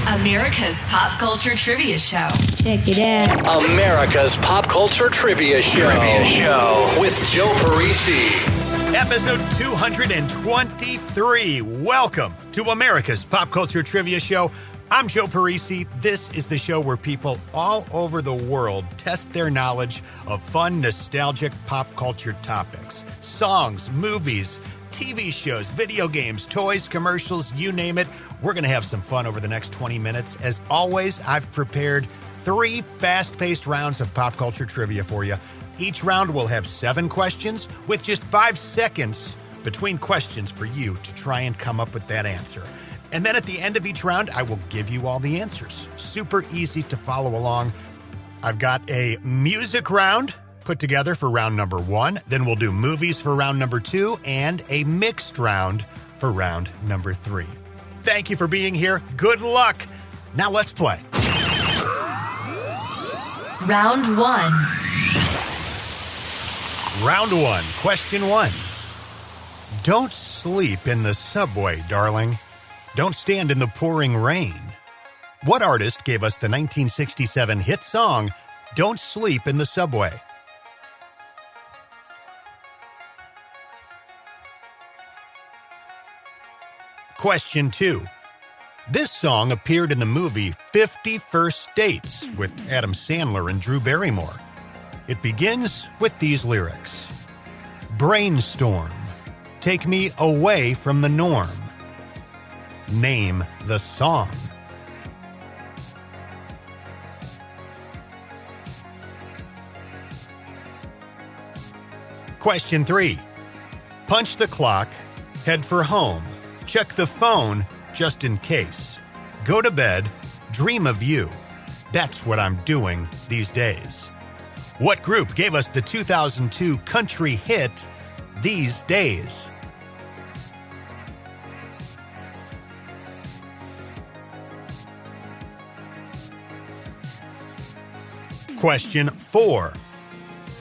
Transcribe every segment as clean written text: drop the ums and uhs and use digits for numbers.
America's Pop Culture Trivia Show. Check it out. America's Pop Culture Trivia Show. With Joe Parisi. Episode 223. Welcome to America's Pop Culture Trivia Show. I'm Joe Parisi. This is the show where people all over the world test their knowledge of fun, nostalgic pop culture topics. Songs, movies, TV shows, video games, toys, commercials, you name it. We're going to have some fun over the next 20 minutes. As always, I've prepared 3 fast-paced rounds of pop culture trivia for you. Each round will have 7 questions with just 5 seconds between questions for you to try and come up with that answer. And then at the end of each round, I will give you all the answers. Super easy to follow along. I've got a music round put together for round number 1. Then we'll do movies for round number 2 and a mixed round for round number 3. Thank you for being here. Good luck. Now let's play. Round 1. Round 1, question 1. Don't sleep in the subway, darling. Don't stand in the pouring rain. What artist gave us the 1967 hit song, Don't Sleep in the Subway? Question 2. This song appeared in the movie 50 First Dates with Adam Sandler and Drew Barrymore. It begins with these lyrics. Brainstorm, take me away from the norm. Name the song. Question 3. Punch the clock, head for home. Check the phone, just in case. Go to bed, dream of you. That's what I'm doing these days. What group gave us the 2002 country hit, These Days? Question 4.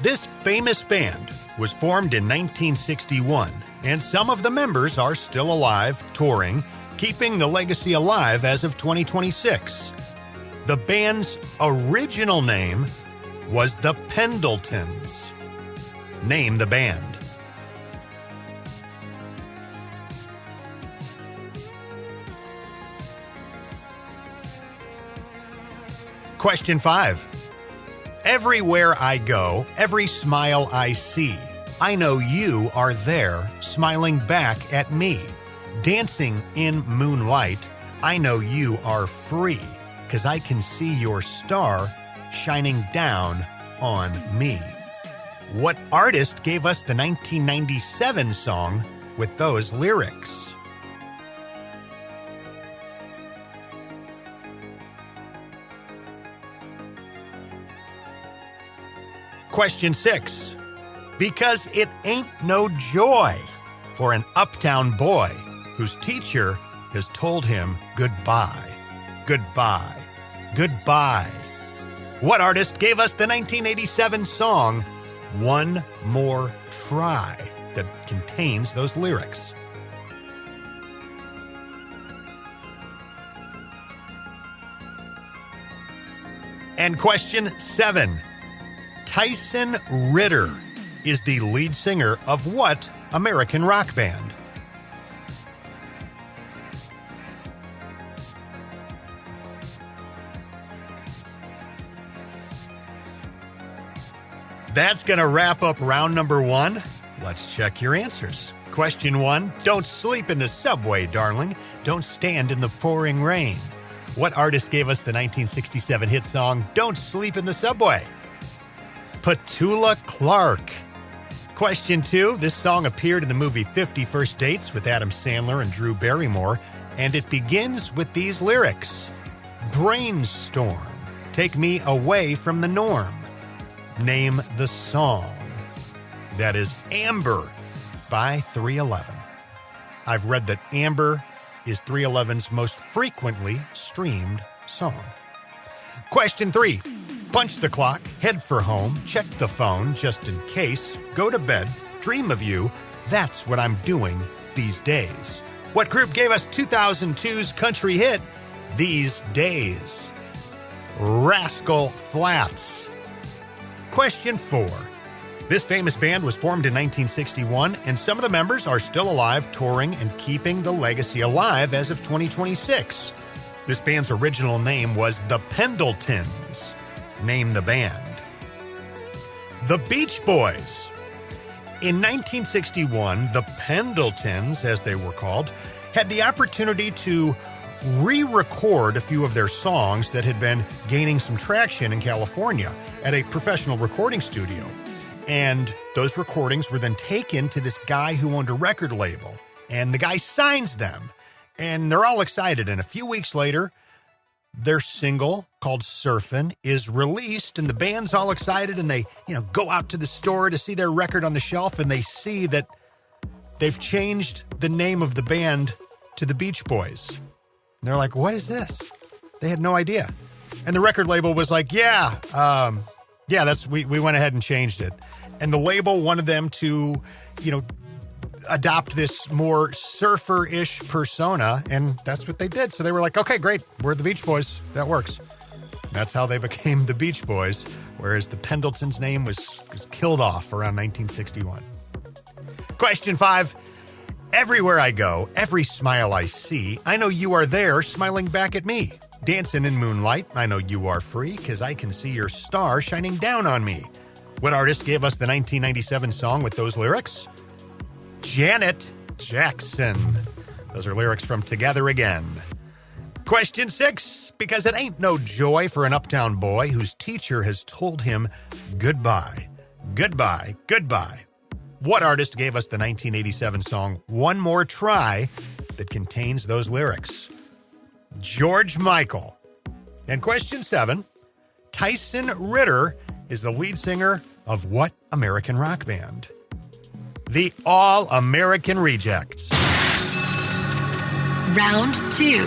This famous band was formed in 1961, and some of the members are still alive, touring, keeping the legacy alive as of 2026. The band's original name was the Pendletons. Name the band. Question 5. Everywhere I go, every smile I see, I know you are there, smiling back at me. Dancing in moonlight, I know you are free, 'cause I can see your star shining down on me. What artist gave us the 1997 song with those lyrics? Question 6. Because it ain't no joy for an uptown boy whose teacher has told him goodbye, goodbye, goodbye. What artist gave us the 1987 song, One More Try, that contains those lyrics? And question 7. Tyson Ritter is the lead singer of what American rock band? That's going to wrap up round number 1. Let's check your answers. Question 1, don't sleep in the subway, darling. Don't stand in the pouring rain. What artist gave us the 1967 hit song, Don't Sleep in the Subway? Petula Clark. Question 2, this song appeared in the movie 50 First Dates with Adam Sandler and Drew Barrymore, and it begins with these lyrics. Brainstorm, take me away from the norm. Name the song. That is Amber by 311. I've read that Amber is 311's most frequently streamed song. Question 3. Punch the clock, head for home, check the phone just in case, go to bed, dream of you. That's what I'm doing these days. What group gave us 2002's country hit, these days? Rascal Flatts. Question 4. This famous band was formed in 1961, and some of the members are still alive, touring and keeping the legacy alive as of 2026. This band's original name was the Pendletons. Name the band. The Beach Boys. In 1961, the Pendletons, as they were called, had the opportunity to re-record a few of their songs that had been gaining some traction in California at a professional recording studio. And those recordings were then taken to this guy who owned a record label. And the guy signs them. And they're all excited. And a few weeks later, their single called Surfin' is released. And the band's all excited. And they, go out to the store to see their record on the shelf. And they see that they've changed the name of the band to the Beach Boys. And they're like, what is this? They had no idea. And the record label was like, we went ahead and changed it. And the label wanted them to, adopt this more surfer-ish persona, and that's what they did. So they were like, okay, great, we're the Beach Boys. That works. That's how they became the Beach Boys, whereas the Pendletons' name was killed off around 1961. Question 5. Everywhere I go, every smile I see, I know you are there smiling back at me. Dancing in moonlight, I know you are free, 'cause I can see your star shining down on me. What artist gave us the 1997 song with those lyrics? Janet Jackson. Those are lyrics from Together Again. Question 6. Because it ain't no joy for an uptown boy whose teacher has told him goodbye, goodbye, goodbye. What artist gave us the 1987 song One More Try that contains those lyrics? George Michael. And question 7. Tyson Ritter is the lead singer of what American rock band? The All-American Rejects. Round 2.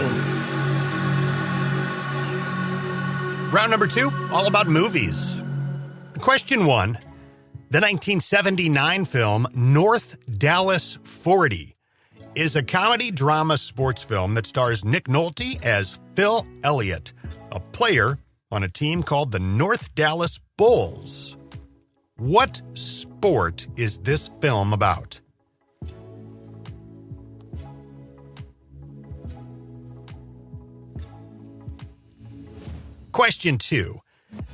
Round number 2, all about movies. Question 1. The 1979 film North Dallas 40 is a comedy drama sports film that stars Nick Nolte as Phil Elliott, a player on a team called the North Dallas Bulls. What sport is this film about? Question 2.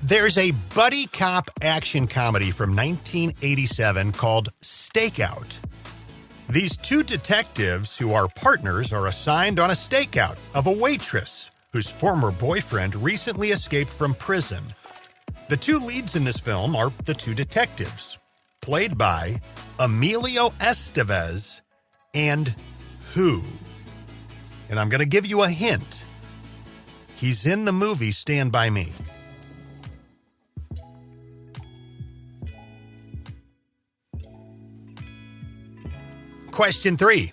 There's a buddy cop action comedy from 1987 called Stakeout. These two detectives who are partners are assigned on a stakeout of a waitress whose former boyfriend recently escaped from prison. The two leads in this film are the two detectives, played by Emilio Estevez and who? And I'm going to give you a hint. He's in the movie Stand By Me. Question 3.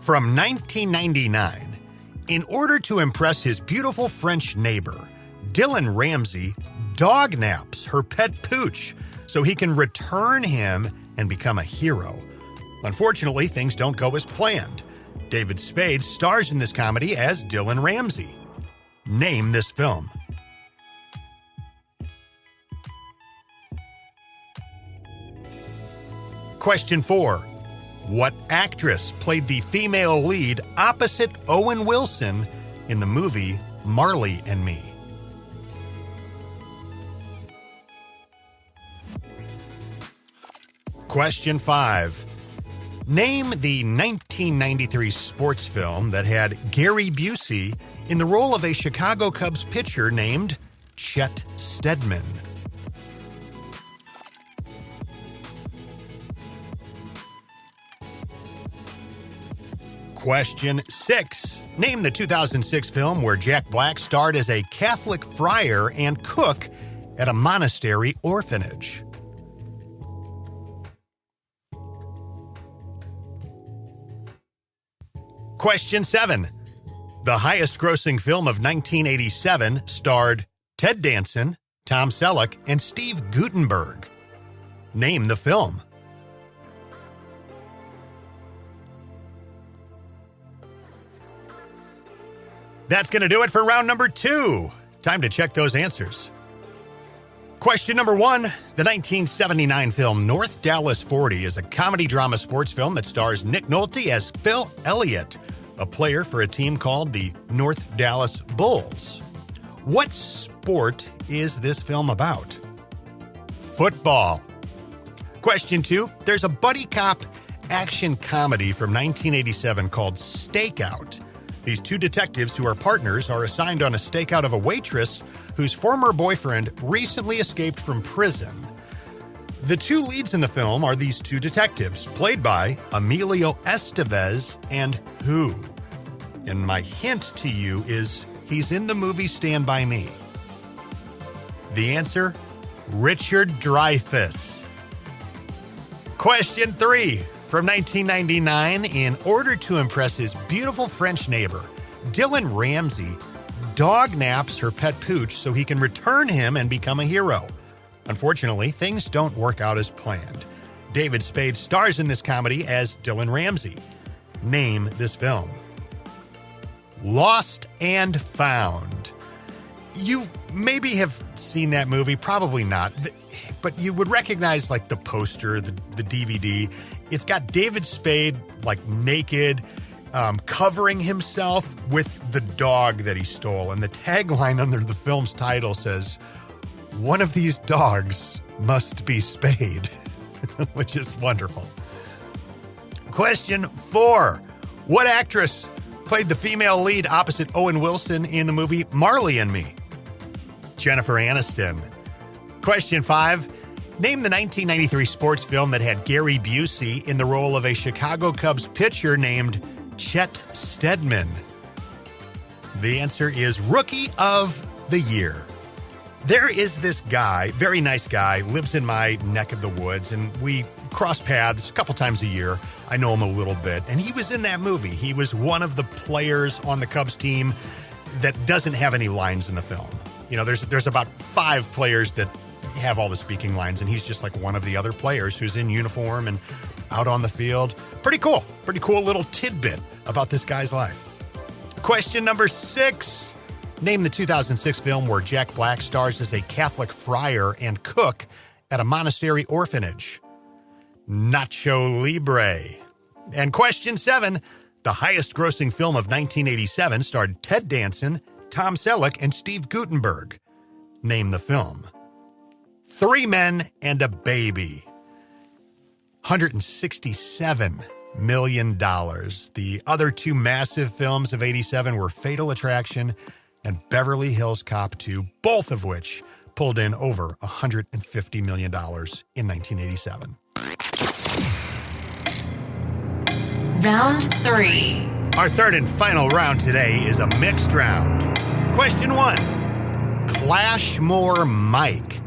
From 1999, in order to impress his beautiful French neighbor, Dylan Ramsey dog naps her pet Pooch so he can return him and become a hero. Unfortunately, things don't go as planned. David Spade stars in this comedy as Dylan Ramsey. Name this film. Question 4. What actress played the female lead opposite Owen Wilson in the movie Marley and Me? Question 5. Name the 1993 sports film that had Gary Busey in the role of a Chicago Cubs pitcher named Chet Steadman. Question 6. Name the 2006 film where Jack Black starred as a Catholic friar and cook at a monastery orphanage. Question 7. The highest-grossing film of 1987 starred Ted Danson, Tom Selleck, and Steve Guttenberg. Name the film. That's going to do it for round number 2. Time to check those answers. Question number 1. The 1979 film North Dallas 40 is a comedy drama sports film that stars Nick Nolte as Phil Elliott, a player for a team called the North Dallas Bulls. What sport is this film about? Football. Question 2. There's a buddy cop action comedy from 1987 called Stakeout. These two detectives who are partners are assigned on a stakeout of a waitress whose former boyfriend recently escaped from prison. The two leads in the film are these two detectives, played by Emilio Estevez and who? And my hint to you is he's in the movie Stand By Me. The answer, Richard Dreyfuss. Question 3. From 1999, in order to impress his beautiful French neighbor, Dylan Ramsey dog naps her pet Pooch so he can return him and become a hero. Unfortunately, things don't work out as planned. David Spade stars in this comedy as Dylan Ramsey. Name this film. Lost and Found. You maybe have seen that movie, probably not, but you would recognize like the poster, the DVD. It's got David Spade like naked, covering himself with the dog that he stole. And the tagline under the film's title says, "One of these dogs must be Spade," which is wonderful. Question 4. What actress played the female lead opposite Owen Wilson in the movie Marley and Me? Jennifer Aniston. Question 5. Name the 1993 sports film that had Gary Busey in the role of a Chicago Cubs pitcher named Chet Steadman. The answer is Rookie of the Year. There is this guy, very nice guy, lives in my neck of the woods, and we cross paths a couple times a year. I know him a little bit, and he was in that movie. He was one of the players on the Cubs team that doesn't have any lines in the film. You know, there's about 5 players that have all the speaking lines, and he's just like one of the other players who's in uniform and out on the field. Pretty cool little tidbit about this guy's life. Question number 6. Name the 2006 film where Jack Black stars as a Catholic friar and cook at a monastery orphanage. Nacho Libre. And question 7. The highest grossing film of 1987 starred Ted Danson, Tom Selleck, and Steve Guttenberg. Name the film. 3 Men and a Baby. $167 million. The other 2 massive films of 87 were Fatal Attraction and Beverly Hills Cop 2, both of which pulled in over $150 million in 1987. Round 3. Our third and final round today is a mixed round. Question 1. Clashmore Mike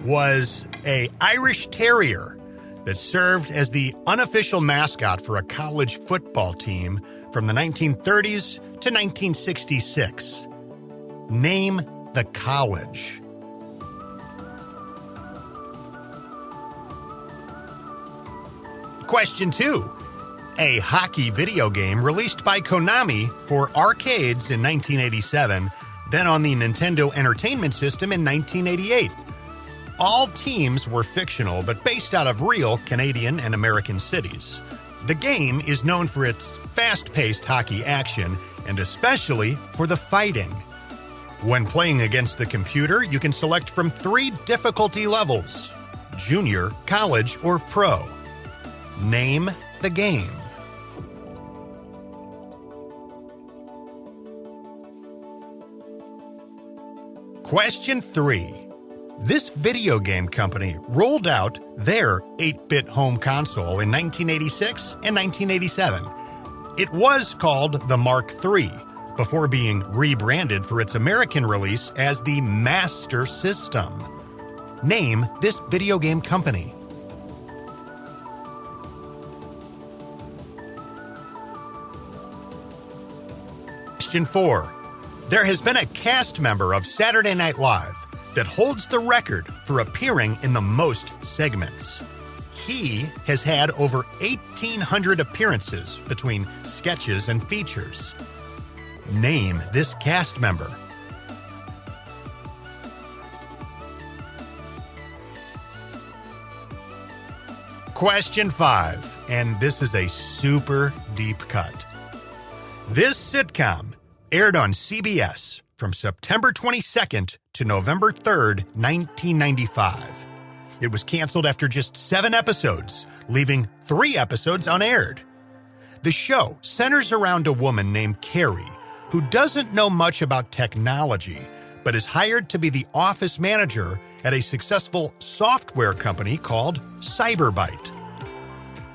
was an Irish Terrier that served as the unofficial mascot for a college football team from the 1930s to 1966. Name the college. Question 2. A hockey video game released by Konami for arcades in 1987, then on the Nintendo Entertainment System in 1988. All teams were fictional, but based out of real Canadian and American cities. The game is known for its fast-paced hockey action, and especially for the fighting. When playing against the computer, you can select from 3 difficulty levels: junior, college, or pro. Name the game. Question 3. This video game company rolled out their 8-bit home console in 1986 and 1987. It was called the Mark III, before being rebranded for its American release as the Master System. Name this video game company. Question 4. There has been a cast member of Saturday Night Live that holds the record for appearing in the most segments. He has had over 1,800 appearances between sketches and features. Name this cast member. Question 5, and this is a super deep cut. This sitcom aired on CBS from September 22nd to November 3rd, 1995. It was canceled after just 7 episodes, leaving 3 episodes unaired. The show centers around a woman named Carrie, who doesn't know much about technology, but is hired to be the office manager at a successful software company called Cyberbyte.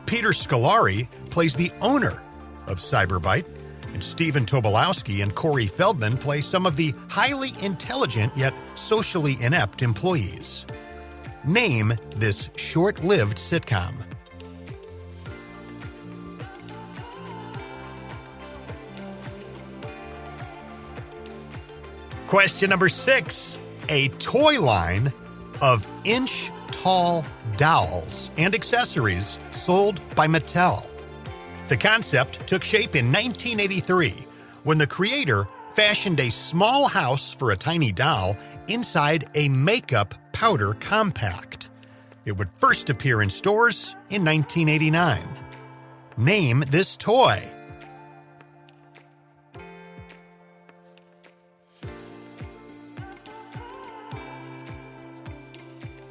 Peter Scolari plays the owner of Cyberbyte, and Stephen Tobolowsky and Corey Feldman play some of the highly intelligent yet socially inept employees. Name this short-lived sitcom. Question number 6. A toy line of inch-tall dolls and accessories sold by Mattel. The concept took shape in 1983 when the creator fashioned a small house for a tiny doll inside a makeup powder compact. It would first appear in stores in 1989. Name this toy.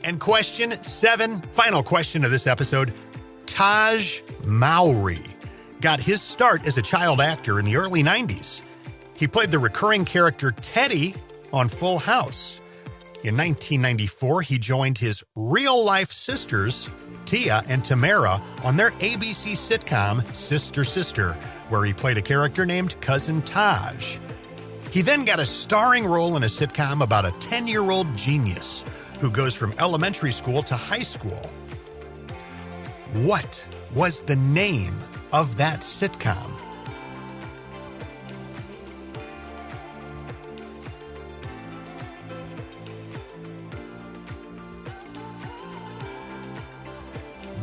And question 7, final question of this episode. Taj Mowry got his start as a child actor in the early 90s. He played the recurring character Teddy on Full House. In 1994, he joined his real-life sisters, Tia and Tamara, on their ABC sitcom Sister Sister, where he played a character named Cousin Taj. He then got a starring role in a sitcom about a 10-year-old genius who goes from elementary school to high school. What was the name of that sitcom?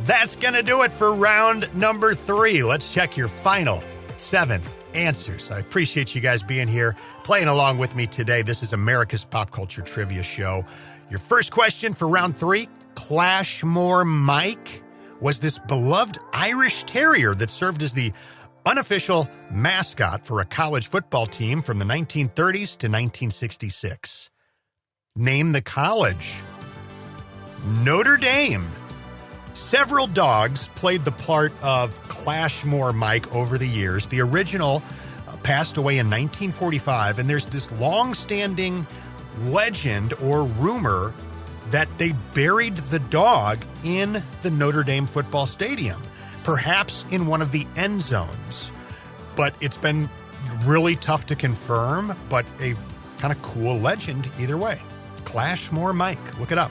That's going to do it for round number 3. Let's check your final 7 answers. I appreciate you guys being here, playing along with me today. This is America's Pop Culture Trivia Show. Your first question for round 3, Clashmore Mike was this beloved Irish Terrier that served as the unofficial mascot for a college football team from the 1930s to 1966. Name the college. Notre Dame. Several dogs played the part of Clashmore Mike over the years. The original passed away in 1945, and there's this long-standing legend or rumor that they buried the dog in the Notre Dame football stadium, perhaps in one of the end zones. But it's been really tough to confirm, but a kind of cool legend either way. Clashmore Mike, look it up.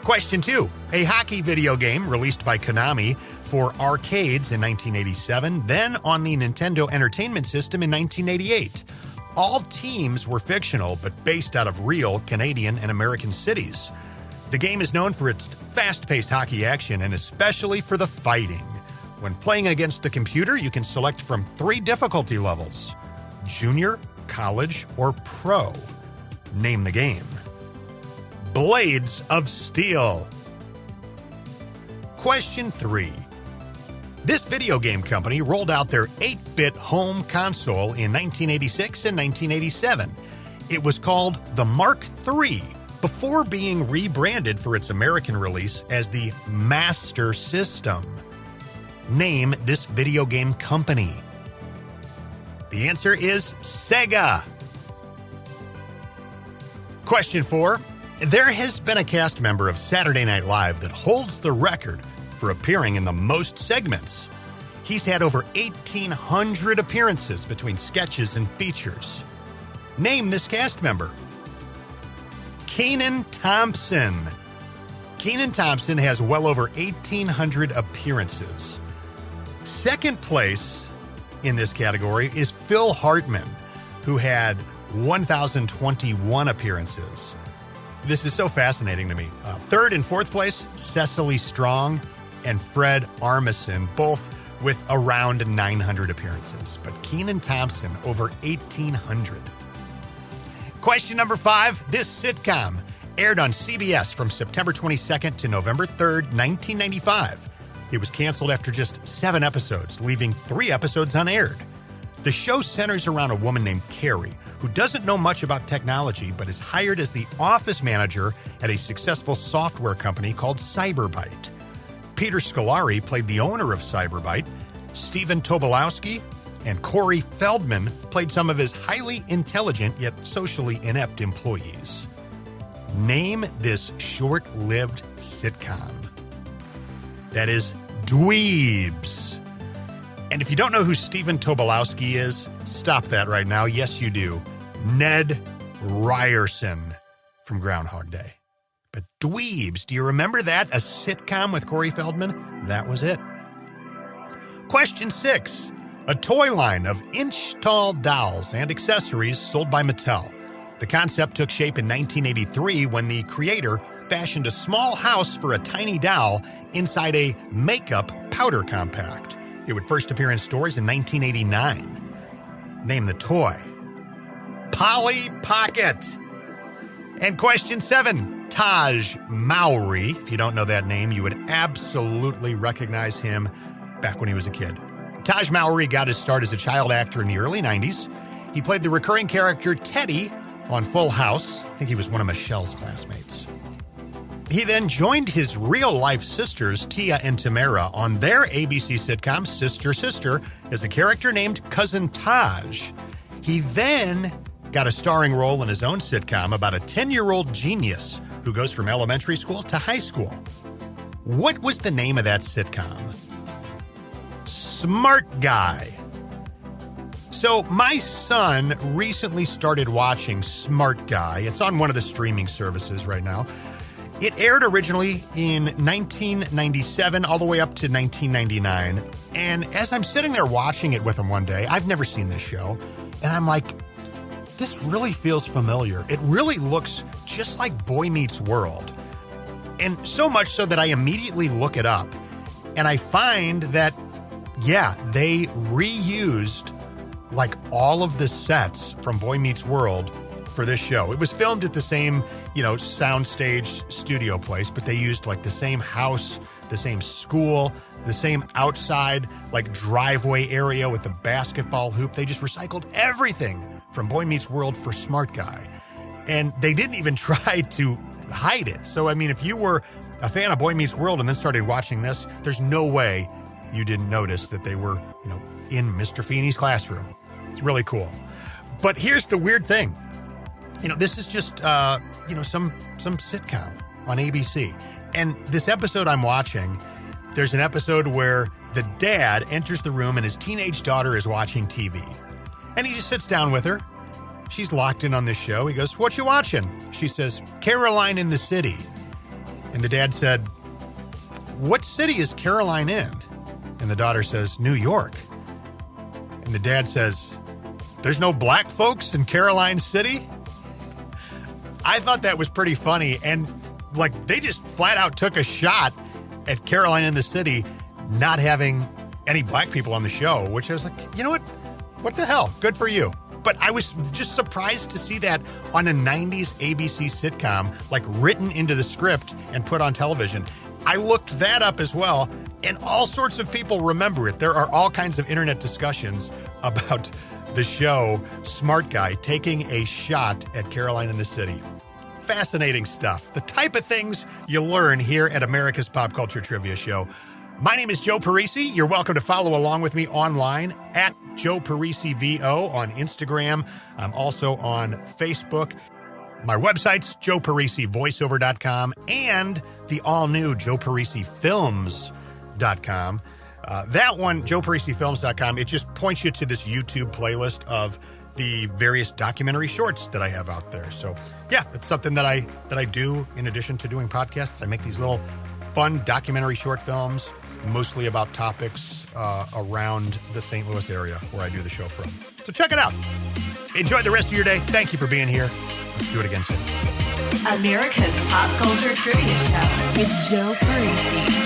Question 2, a hockey video game released by Konami for arcades in 1987, then on the Nintendo Entertainment System in 1988. All teams were fictional, but based out of real Canadian and American cities. The game is known for its fast-paced hockey action and especially for the fighting. When playing against the computer, you can select from 3 difficulty levels: junior, college, or pro. Name the game. Blades of Steel. Question 3. This video game company rolled out their 8-bit home console in 1986 and 1987. It was called the Mark III before being rebranded for its American release as the Master System. Name this video game company. The answer is Sega. Question 4. There has been a cast member of Saturday Night Live that holds the record for appearing in the most segments. He's had over 1,800 appearances between sketches and features. Name this cast member. Kenan Thompson. Kenan Thompson has well over 1,800 appearances. Second place in this category is Phil Hartman, who had 1,021 appearances. This is so fascinating to me. Third and fourth place, Cecily Strong and Fred Armisen, both with around 900 appearances, but Kenan Thompson over 1,800. Question number 5. This sitcom aired on CBS from September 22nd to November 3rd, 1995. It was canceled after just 7 episodes, leaving 3 episodes unaired. The show centers around a woman named Carrie, who doesn't know much about technology but is hired as the office manager at a successful software company called Cyberbyte. Peter Scolari played the owner of Cyberbyte. Stephen Tobolowsky and Corey Feldman played some of his highly intelligent yet socially inept employees. Name this short-lived sitcom. That is Dweebs. And if you don't know who Stephen Tobolowsky is, stop that right now. Yes, you do. Ned Ryerson from Groundhog Day. But Dweebs, do you remember that? A sitcom with Corey Feldman? That was it. Question 6. A toy line of inch-tall dolls and accessories sold by Mattel. The concept took shape in 1983 when the creator fashioned a small house for a tiny doll inside a makeup powder compact. It would first appear in stores in 1989. Name the toy. Polly Pocket. And question 7. Taj Mowry. If you don't know that name, you would absolutely recognize him back when he was a kid. Taj Mowry got his start as a child actor in the early 90s. He played the recurring character Teddy on Full House. I think he was one of Michelle's classmates. He then joined his real-life sisters, Tia and Tamara, on their ABC sitcom, Sister Sister, as a character named Cousin Taj. He then got a starring role in his own sitcom about a 10-year-old genius who goes from elementary school to high school. What was the name of that sitcom? Smart Guy. So my son recently started watching Smart Guy. It's on one of the streaming services right now. It aired originally in 1997 all the way up to 1999. And as I'm sitting there watching it with him one day, I've never seen this show, and I'm like, this really feels familiar. It really looks just like Boy Meets World. And so much so that I immediately look it up, and I find that, yeah, they reused like all of the sets from Boy Meets World for this show. It was filmed at the same, soundstage studio place, but they used like the same house, the same school, the same outside like driveway area with the basketball hoop. They just recycled everything from Boy Meets World for Smart Guy. And they didn't even try to hide it. So, I mean, if you were a fan of Boy Meets World and then started watching this, there's no way you didn't notice that they were, in Mr. Feeney's classroom. It's really cool. But here's the weird thing. This is just, some sitcom on ABC. And this episode I'm watching, there's an episode where the dad enters the room and his teenage daughter is watching TV. And he just sits down with her. She's locked in on this show. He goes, "What you watching?" She says, "Caroline in the City." And the dad said, "What city is Caroline in?" And the daughter says, "New York." And the dad says, "There's no black folks in Caroline City?" I thought that was pretty funny. And they just flat out took a shot at Caroline in the City not having any black people on the show, which I was like, you know what? What the hell? Good for you. But I was just surprised to see that on a 90s ABC sitcom, written into the script and put on television. I looked that up as well, and all sorts of people remember it. There are all kinds of internet discussions about the show Smart Guy taking a shot at Caroline in the City. Fascinating stuff. The type of things you learn here at America's Pop Culture Trivia Show. My name is Joe Parisi. You're welcome to follow along with me online at Joe Parisi VO on Instagram. I'm also on Facebook. My website's joeparisivoiceover.com and the all-new joeparisifilms.com. That one, joeparisifilms.com, it just points you to this YouTube playlist of the various documentary shorts that I have out there. So, yeah, it's something that I do in addition to doing podcasts. I make these little fun documentary short films, mostly about topics around the St. Louis area where I do the show from. So check it out. Enjoy the rest of your day. Thank you for being here. Let's do it again soon. America's Pop Culture Trivia Show with Joe Parisi.